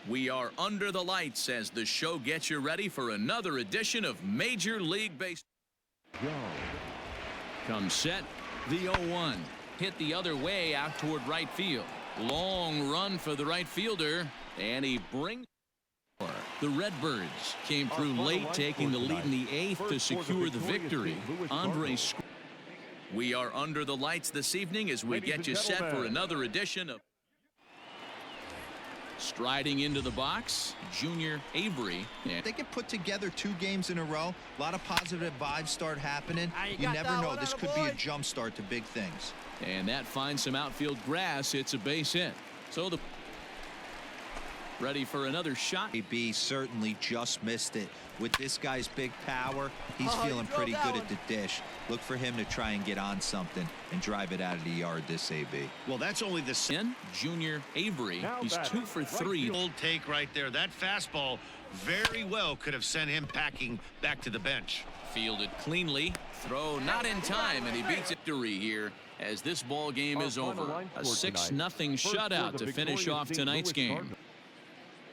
We are under the lights as the show gets you ready for another edition of Major League Baseball. Come set, the 0-1. Hit the other way out toward right field. Long run for the right fielder, and he brings. The Redbirds came through late, taking the lead in the 8th to secure the victory. We are under the lights this evening as we get you set for another edition of. Striding into the box, Junior Avery. They can put together 2 games in a row. A lot of positive vibes start happening. You never know. This could be a jump start to big things. And that finds some outfield grass. It's a base hit. So the ready for another shot. AB certainly just missed it. With this guy's big power, he's feeling pretty good at the dish. Look for him to try and get on something and drive it out of the yard, this AB. Well, that's only the sin. Junior Avery, he's 2 for 3. Old take right there. That fastball very well could have sent him packing back to the bench. Fielded cleanly. Throw not in time, and he beats victory here as this ball game is over. A 6-0 shutout to finish off tonight's game.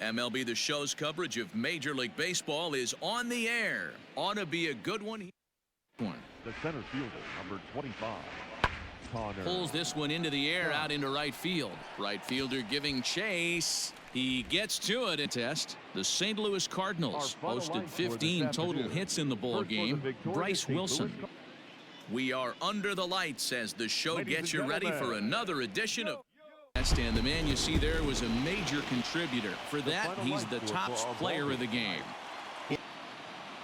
MLB The Show's coverage of Major League Baseball is on the air. Ought to be a good one. The center fielder, number 25. Connor. Pulls this one into the air out into right field. Right fielder giving chase. He gets to it. Test. The St. Louis Cardinals posted 15 total hits in the ball game. Bryce Wilson. We are under the lights as the show gets you ready for another edition of. And the man you see there was a major contributor. For that, he's the top player of the game.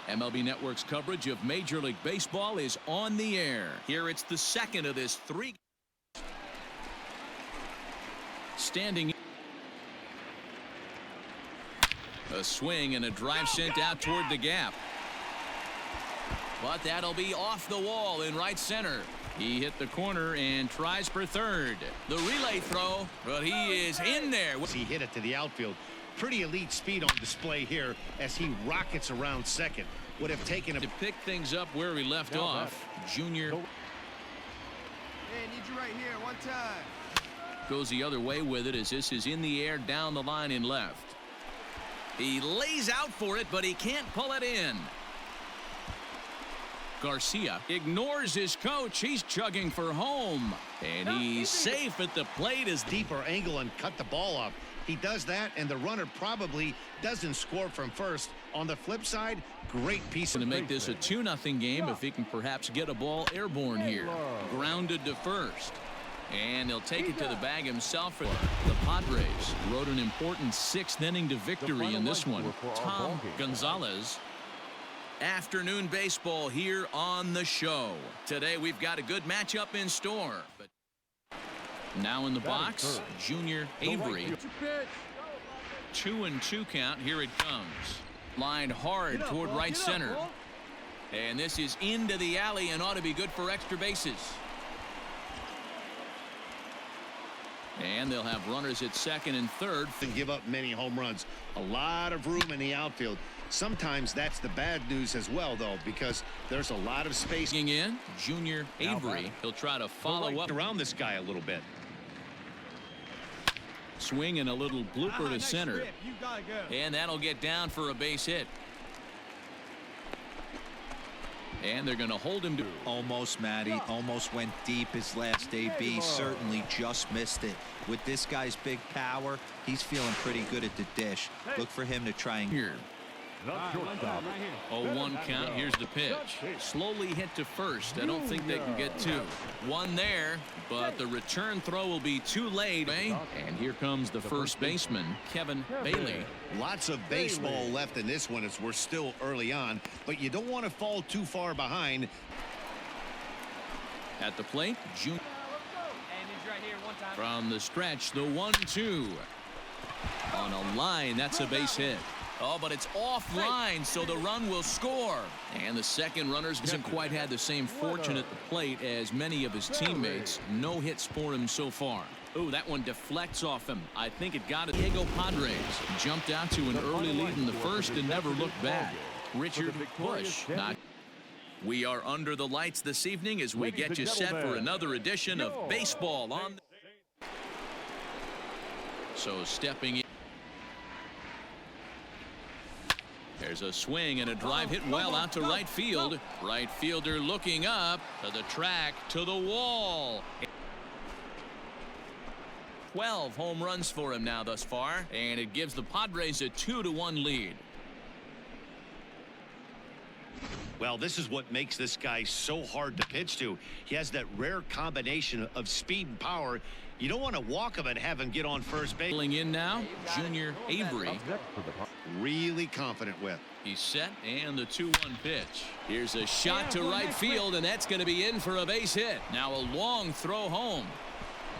MLB Network's coverage of Major League Baseball is on the air. Here it's the second of this 3. Standing. A swing and a drive sent out toward the gap. But that'll be off the wall in right center. He hit the corner and tries for third. The relay throw, but he is in there. He hit it to the outfield. Pretty elite speed on display here as he rockets around second. Would have taken him to pick things up where we left off. Junior. Hey, need you right here, one time. Goes the other way with it as this is in the air down the line and left. He lays out for it, but he can't pull it in. Garcia ignores his coach. He's chugging for home, and he's safe at the plate as deeper angle and cut the ball up. He does that, and the runner probably doesn't score from first. On the flip side, great piece to make this a 2-0 game if he can perhaps get a ball airborne here. Grounded to first, and he'll take it to the bag himself. The Padres rode an important 6th inning to victory in this one. Tom Gonzalez. Afternoon baseball here on the show. Today we've got a good matchup in store. But now in the box, Junior Avery. 2-2 count. Here it comes. Lined hard toward right center. And this is into the alley and ought to be good for extra bases. And they'll have runners at second and third. And give up many home runs. A lot of room in the outfield. Sometimes that's the bad news as well, though, because there's a lot of space. In Junior Avery, he'll try to follow up around this guy a little bit. Swing and a little blooper to center, and that'll get down for a base hit. And they're going to hold him to almost, Matty. Almost went deep his last AB. Certainly just missed it. With this guy's big power, he's feeling pretty good at the dish. Look for him to try and here. 0-1 count. Here's the pitch. Slowly hit to first. I don't think they can get 2. 1 there, but the return throw will be too late. And here comes the first baseman, Kevin Bailey. Lots of baseball left in this one as we're still early on, but you don't want to fall too far behind. At the plate, Junior. From the stretch, the 1-2. On a line, that's a base hit. Oh, but it's offline, so the run will score. And the second runner hasn't quite had the same fortune at the plate as many of his teammates. No hits for him so far. Oh, that one deflects off him. I think it got it. San Diego Padres jumped out to an early lead in the first and never looked back. Richard Bush. We are under the lights this evening as we get you set for another edition of Baseball on. So stepping in. There's a swing and a drive hit well out to right field. Right fielder looking up to the track, to the wall. 12 home runs for him now thus far, and it gives the Padres a 2-1 lead. Well, this is what makes this guy so hard to pitch to. He has that rare combination of speed and power. You don't want to walk him and have him get on first base. In now, Junior Avery. Really confident with. He's set, and the 2-1 pitch. Here's a shot to right field, and that's going to be in for a base hit. Now a long throw home.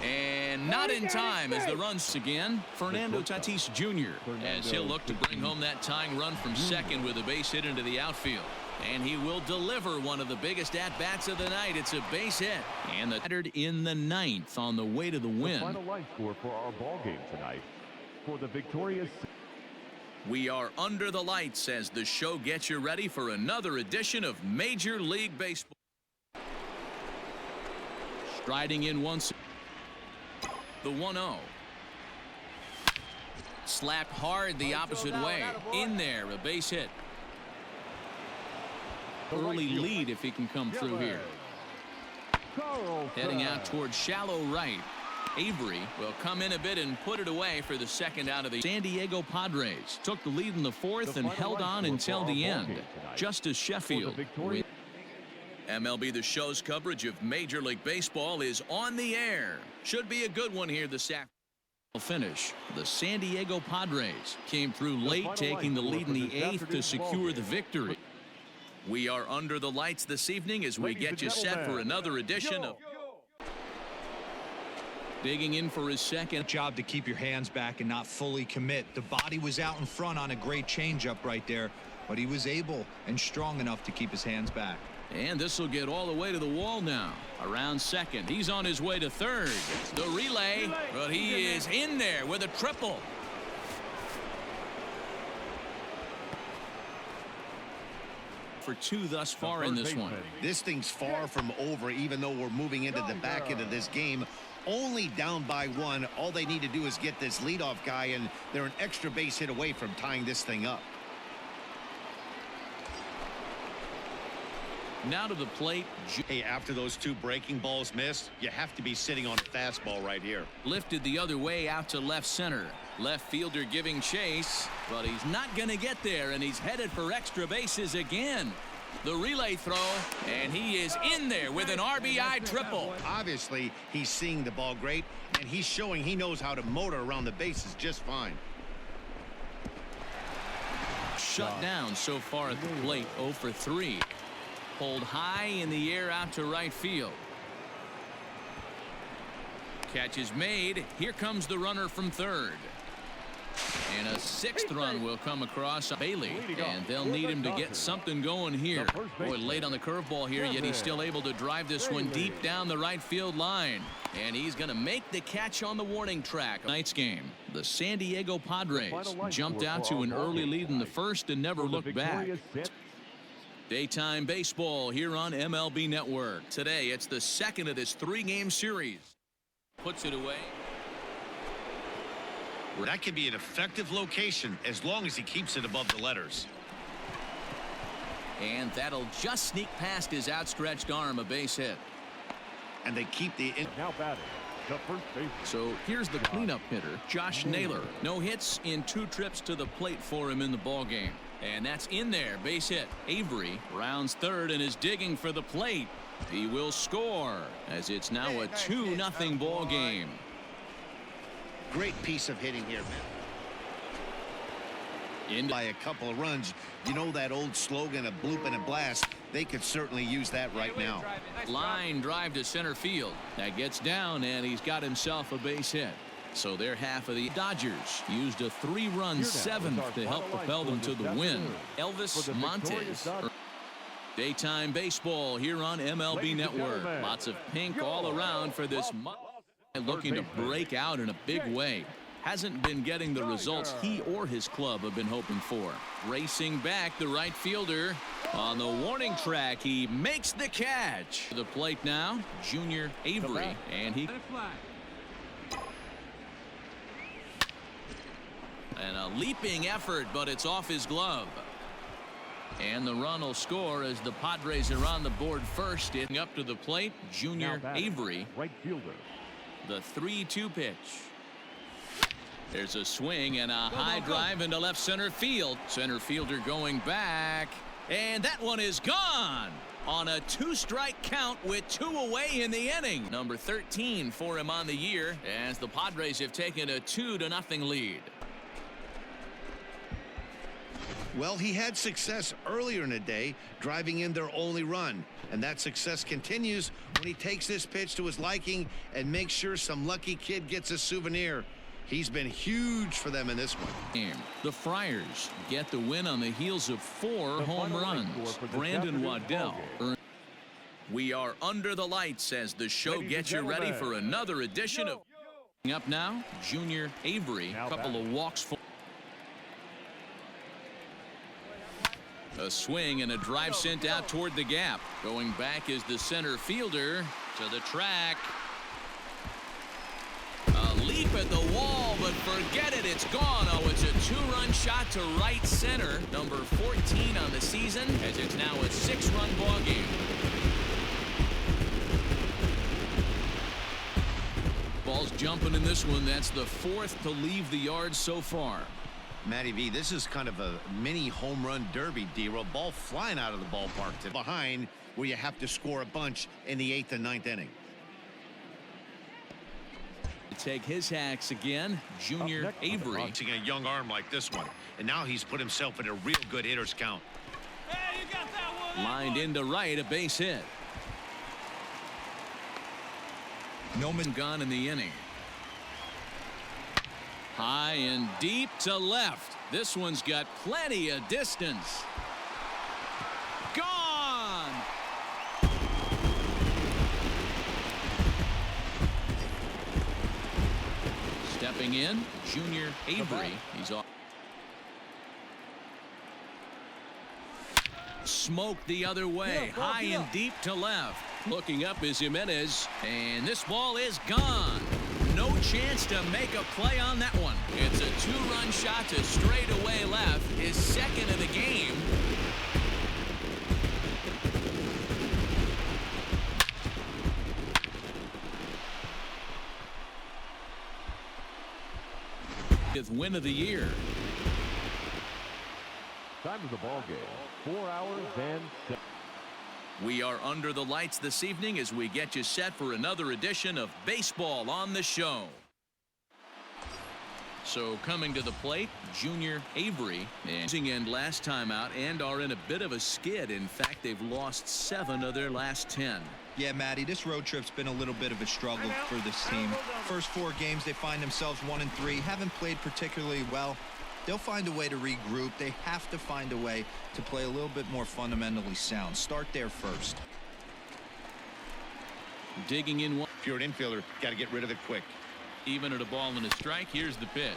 And not in time as the runs again. Fernando Tatis Jr. as he'll look to bring home that tying run from second with a base hit into the outfield. And he will deliver one of the biggest at-bats of the night. It's a base hit. And the battered in the 9th on the way to the win. The final line score for our ball game tonight. For the victorious. We are under the lights as the show gets you ready for another edition of Major League Baseball. Striding in once. The 1-0. Slapped hard the opposite way. In there, a base hit. Early lead if he can come through here. Heading out towards shallow right. Avery will come in a bit and put it away for the second out of the San Diego Padres. Took the lead in the 4th and held on until the end. Justice Sheffield. MLB The Show's coverage of Major League Baseball is on the air. Should be a good one here this afternoon. Finish. The San Diego Padres came through late, taking the lead in the 8th to secure the victory. We are under the lights this evening as we get you set for another edition of digging in for his second. Job to keep your hands back and not fully commit. The body was out in front on a great changeup right there, but he was able and strong enough to keep his hands back. And this will get all the way to the wall now. Around second. He's on his way to third. The relay, but he is in there with a triple. For 2 thus far in this one. This thing's far from over, even though we're moving into the back end of this game. Only down by 1. All they need to do is get this leadoff guy, and they're an extra base hit away from tying this thing up. Now to the plate. Hey, after those 2 breaking balls missed, you have to be sitting on a fastball right here. Lifted the other way out to left center. Left fielder giving chase, but he's not going to get there, and he's headed for extra bases again. The relay throw, and he is in there with an RBI triple. Obviously, he's seeing the ball great, and he's showing he knows how to motor around the bases just fine. Shut down so far at the plate, 0 for 3. Pulled high in the air out to right field. Catch is made. Here comes the runner from third. And a 6th run will come across Bailey, and they'll need him to get something going here. Boy, late on the curveball here, yet he's still able to drive this one deep down the right field line. And he's going to make the catch on the warning track. Tonight's game, the San Diego Padres jumped out to an early lead in the 1st and never looked back. Daytime baseball here on MLB Network. Today, it's the 2nd of this 3-game series. Puts it away. That could be an effective location as long as he keeps it above the letters. And that'll just sneak past his outstretched arm, a base hit. And they keep the now batting the first baseman. So here's the cleanup hitter, Josh Naylor. No hits in 2 trips to the plate for him in the ball game. And that's in there, base hit. Avery rounds third and is digging for the plate. He will score as it's now a 2-0 ball game. Great piece of hitting here, man. By a couple of runs. You know that old slogan, a bloop and a blast. They could certainly use that right now. Line drive to center field. That gets down, and he's got himself a base hit. So their half of the Dodgers used a 3-run 7th to help propel them to the win. Elvis Montes. Daytime baseball here on MLB Network. Lots of pink all around for this month. Looking to break out in a big way. Hasn't been getting the results he or his club have been hoping for. Racing back, the right fielder on the warning track. He makes the catch. To the plate now, Junior Avery, and he and a leaping effort, but it's off his glove. And the run will score as the Padres are on the board first. Hitting up to the plate, Junior Avery. Right fielder. The 3-2 pitch. There's a swing and a high drive into left center field. Center fielder going back. And that one is gone on a 2-strike count with 2 away in the inning. Number 13 for him on the year as the Padres have taken a 2-0 lead. Well, he had success earlier in the day, driving in their only run. And that success continues when he takes this pitch to his liking and makes sure some lucky kid gets a souvenir. He's been huge for them in this one. The Friars get the win on the heels of 4 home runs. Brandon Waddell. We are under the lights as the show gets you ready for another edition of. Up now, Junior Avery. A couple of walks for. A swing and a drive sent out toward the gap. Going back is the center fielder to the track. A leap at the wall, but forget it. It's gone. Oh, it's a 2-run shot to right center. Number 14 on the season, as it's now a 6-run ball game. Ball's jumping in this one. That's the 4th to leave the yard so far. Matty V, this is kind of a mini home run derby, D-Roll. Ball flying out of the ballpark to behind where you have to score a bunch in the 8th and 9th inning. Take his hacks again, Junior Avery. Boxing a young arm like this one, and now he's put himself in a real good hitter's count. Hey, you got that one. Lined into right, a base hit. No man gone in the inning. High and deep to left. This one's got plenty of distance. Gone. Stepping in, Junior Avery. He's off. Smoked the other way. High and deep to left. Looking up is Jimenez. And this ball is gone. No chance to make a play on that one. It's a 2-run shot to straightaway left. His 2nd of the game. Win of the year. Time of the ball game, 4 hours and 7. We are under the lights this evening as we get you set for another edition of Baseball on the Show. So coming to the plate, Junior Avery. And last time out and are in a bit of a skid. In fact, they've lost 7 of their last 10. Yeah, Matty, this road trip's been a little bit of a struggle for this team. First 4 games, they find themselves 1-3. Haven't played particularly well. They'll find a way to regroup. They have to find a way to play a little bit more fundamentally sound. Start there first. Digging in one. If you're an infielder, got to get rid of it quick. Even at a ball and a strike, here's the pitch.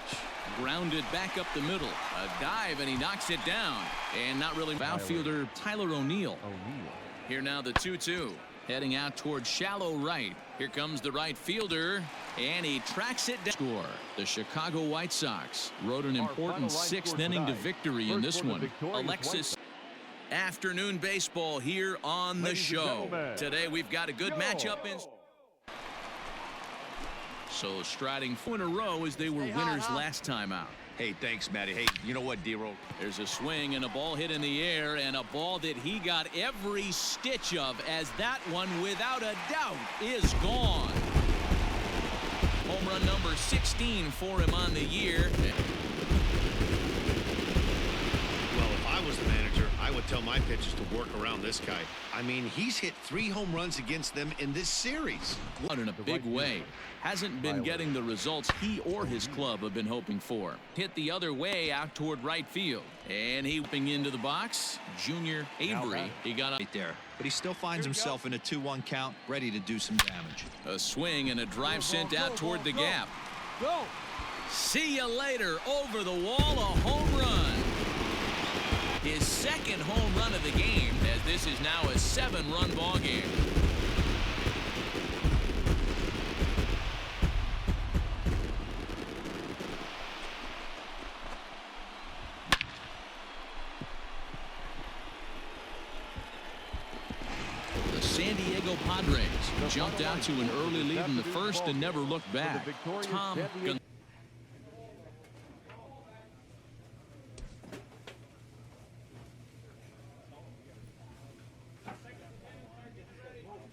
Grounded back up the middle. A dive, and he knocks it down. And not really. Outfielder Tyler O'Neill. Here now the 2-2. Heading out towards shallow right. Here comes the right fielder, and he tracks it down. Score. The Chicago White Sox wrote an important 6th inning to victory in this one. Alexis. Afternoon baseball here on the show. Today we've got a good matchup in. So striding 4 in a row as they were winners last time out. Hey, thanks, Matty. Hey, you know what, D-Roll? There's a swing and a ball hit in the air, and a ball that he got every stitch of, as that one, without a doubt, is gone. Home run number 16 for him on the year. Well, if I was the manager, I would tell my pitchers to work around this guy. I mean, he's hit 3 home runs against them in this series. Out in a big way. Hasn't been getting the results he or his club have been hoping for. Hit the other way out toward right field. And he whipping into the box. Junior Avery. He got right there. But he still finds himself in a 2-1 count, ready to do some damage. A swing and a drive sent out toward the gap. Go. See you later. Over the wall, a home run. His 2nd home run of the game, as this is now a 7-run ball game. San Diego Padres jumped out to an early lead in the first and never looked back. Tom